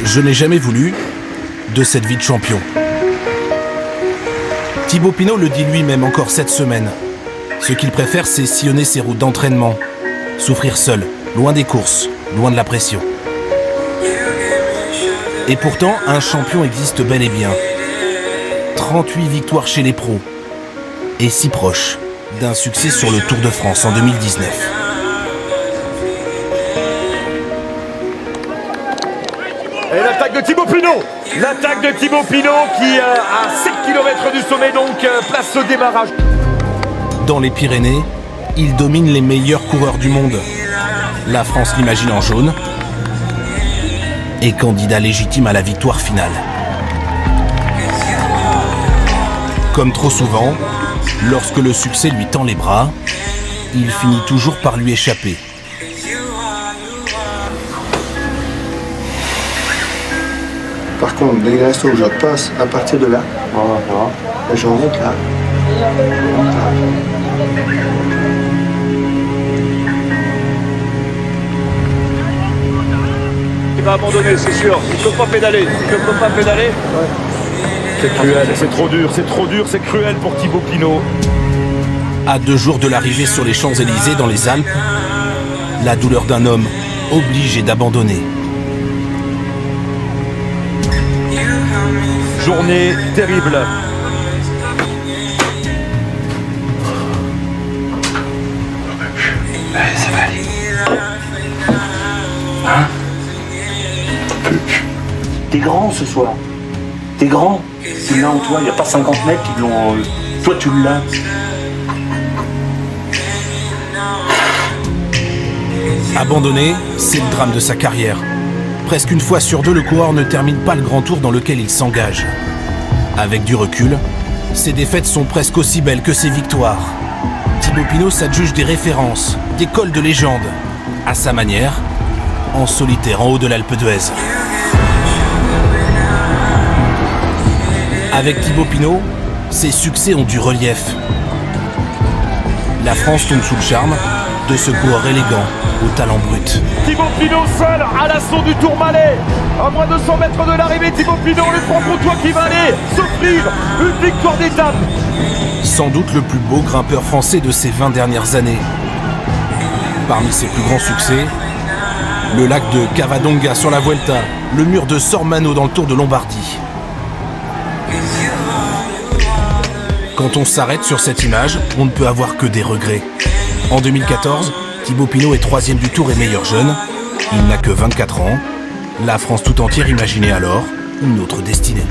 Je n'ai jamais voulu de cette vie de champion. Thibaut Pinot le dit lui-même encore cette semaine. Ce qu'il préfère, c'est sillonner ses routes d'entraînement, souffrir seul, loin des courses, loin de la pression. Et pourtant, un champion existe bel et bien. 38 victoires chez les pros, et si proche d'un succès sur le Tour de France en 2019. Et l'attaque de Thibaut Pinot. L'attaque de Thibaut Pinot qui, à 7 km du sommet, donc, place au démarrage. Dans les Pyrénées, il domine les meilleurs coureurs du monde. La France l'imagine en jaune et candidat légitime à la victoire finale. Comme trop souvent, lorsque le succès lui tend les bras, il finit toujours par lui échapper. Par contre, dès l'instant où je passe, à partir de là, je remonte là. Il va abandonner, c'est sûr. Il ne peut pas pédaler. C'est cruel, c'est trop dur, c'est cruel pour Thibaut Pinot. À 2 jours de l'arrivée sur les Champs-Élysées dans les Alpes, la douleur d'un homme obligé d'abandonner. Journée terrible. Allez, ça va aller. Hein? T'es grand ce soir. T'es grand. Tu l'as en toi. Il n'y a pas 50 mecs qui l'ont. Toi, tu l'as. Abandonner, c'est le drame de sa carrière. Presque une fois sur 2, le coureur ne termine pas le grand tour dans lequel il s'engage. Avec du recul, ses défaites sont presque aussi belles que ses victoires. Thibaut Pinot s'adjuge des références, des cols de légende, à sa manière, en solitaire en haut de l'Alpe d'Huez. Avec Thibaut Pinot, ses succès ont du relief. La France tombe sous le charme de ce coureur élégant au talent brut. Thibaut Pinot seul à l'assaut du Tourmalet. À moins de 100 mètres de l'arrivée, Thibaut Pinot, le franc-comtois qui va aller s'offrir une victoire d'étape. Sans doute le plus beau grimpeur français de ces 20 dernières années. Parmi ses plus grands succès, le lac de Cavadonga sur la Vuelta, le mur de Sormano dans le Tour de Lombardie. Quand on s'arrête sur cette image, on ne peut avoir que des regrets. En 2014, Thibaut Pinot est 3e du Tour et meilleur jeune. Il n'a que 24 ans. La France tout entière imaginait alors une autre destinée.